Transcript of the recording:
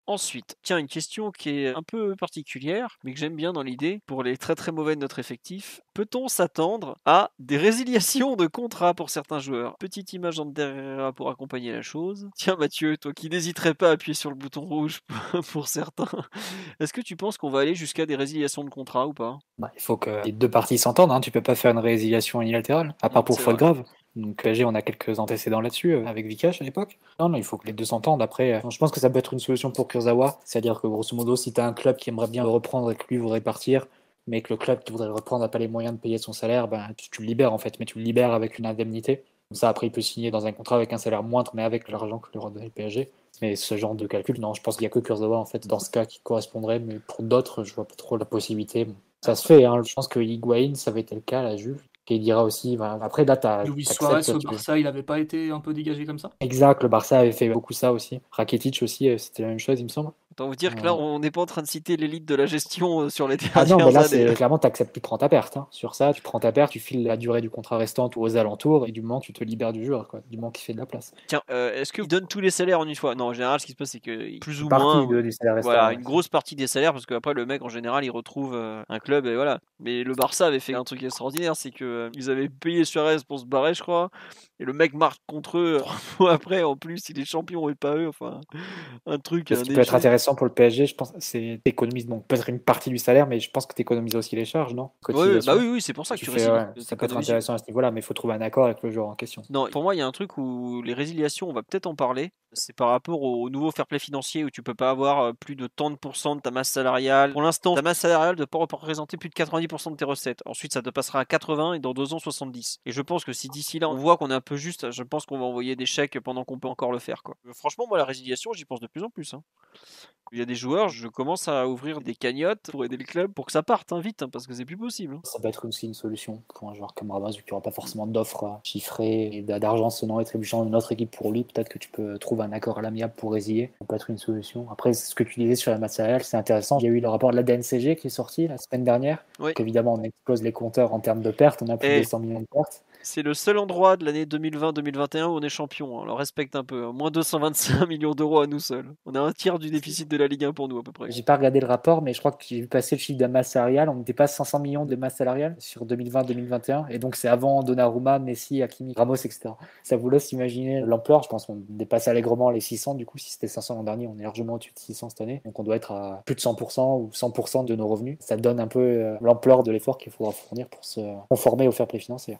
Ensuite, tiens, une question qui est un peu particulière, mais que j'aime bien dans l'idée, pour les très très mauvais de notre effectif. Peut-on s'attendre à des résiliations de contrats pour certains joueurs? Petite image en derrière pour accompagner la chose. Tiens Mathieu, toi qui n'hésiterais pas à appuyer sur le bouton rouge pour certains, est-ce que tu penses qu'on va aller jusqu'à des résiliations de contrats ou pas? Bah, il faut que les 2 parties s'entendent, hein. Tu peux pas faire une résiliation unilatérale, à part pour C'est faute vrai. grave. Donc PSG, on a quelques antécédents là-dessus, avec Vikash à l'époque. Non, non, il faut que les 2 s'entendent. Après, je pense que ça peut être une solution pour Kurzawa. C'est-à-dire que grosso modo, si tu as un club qui aimerait bien le reprendre et que lui voudrait partir, mais que le club qui voudrait le reprendre n'a pas les moyens de payer son salaire, ben, tu le libères en fait, mais tu le libères avec une indemnité. Comme ça, après, il peut signer dans un contrat avec un salaire moindre, mais avec l'argent que lui redonne le PSG. Mais ce genre de calcul, non, je pense qu'il n'y a que Kurzawa en fait dans ce cas qui correspondrait, mais pour d'autres, je vois pas trop la possibilité. Ça se fait, hein. Je pense que Higuaín, ça avait été le cas à la Juve. Et il dira aussi, bah, après là, Luis Suarez t'acceptes, au tu... Barça, il avait pas été un peu dégagé comme ça? Exact, le Barça avait fait beaucoup ça aussi. Rakitic aussi, c'était la même chose, il me semble. Autant vous dire que là, Euh, on n'est pas en train de citer l'élite de la gestion sur les Ah non, mais dernières là, années. c'est clairement, tu prends ta perte, hein. Sur ça, tu prends ta perte, tu files la durée du contrat restante aux alentours, et du moment que tu te libères du joueur, quoi, du moment qu'il fait de la place. Tiens, est-ce qu'ils donnent tous les salaires en une fois? Non, en général, ce qui se passe, c'est que plus Une ou partie moins, du salaire voilà, restant, ouais. une grosse partie des salaires, parce qu'après, le mec, en général, il retrouve un club, et voilà. Mais le Barça avait fait un truc extraordinaire, c'est que ils avaient payé Suarez pour se barrer, je crois, et le mec marque contre eux 3 mois après, en plus, il est champion et pas eux, enfin, un truc, Ce un qui peut être déchet. intéressant pour le PSG, je pense, c'est t'économises donc peut-être une partie du salaire, mais je pense que tu économises aussi les charges, non? Ouais, bah Cotisation. oui, oui, c'est pour ça que Tu tu fais, résilies, ouais, ça peut être t'économises. intéressant à ce niveau-là, mais il faut trouver un accord avec le joueur en question. Non, pour moi, il y a un truc où les résiliations, on va peut-être en parler. C'est par rapport au nouveau fair play financier où tu peux pas avoir plus de tant de pourcents de ta masse salariale. Pour l'instant, ta masse salariale ne doit pas représenter plus de 90% de tes recettes. Ensuite, ça te passera à 80 et dans 2 ans, 70. Et je pense que si d'ici là, on voit qu'on est un peu juste, je pense qu'on va envoyer des chèques pendant qu'on peut encore le faire, quoi. Franchement, moi, la résiliation, j'y pense de plus en plus, hein. Il y a des joueurs, je commence à ouvrir des cagnottes pour aider le club pour que ça parte hein, vite, hein, parce que c'est plus possible, hein. Ça peut être aussi une solution pour un joueur comme Ramas, vu qu'il n'y aura pas forcément d'offres chiffrées et d'argent sonnant et trébuchant d'une autre équipe pour lui. Peut-être que tu peux trouver un accord à l'amiable pour résilier. Ça peut être une solution. Après, ce que tu disais sur la masse salariale, c'est intéressant. Il y a eu le rapport de la DNCG qui est sorti la semaine dernière. Oui. Donc évidemment, on explose les compteurs en termes de pertes. On a plus de Et 100 millions de pertes. c'est le seul endroit de l'année 2020-2021 où on est champion. Alors respecte un peu, hein. Moins 225 millions d'euros à nous seuls. On a un tiers du déficit de la Ligue 1 pour nous à peu près. J'ai pas regardé le rapport, mais je crois que j'ai vu passer le chiffre de la masse salariale. On n'était pas 500 millions de masse salariale sur 2020-2021. Et donc, c'est avant Donnarumma, Messi, Hakimi, Ramos, etc. Ça vous laisse imaginer l'ampleur. Je pense qu'on dépasse allègrement les 600. Du coup, si c'était 500 l'an dernier, on est largement au-dessus de 600 cette année. Donc, on doit être à plus de 100% ou 100% de nos revenus. Ça donne un peu l'ampleur de l'effort qu'il faudra fournir pour se conformer au fair play financier.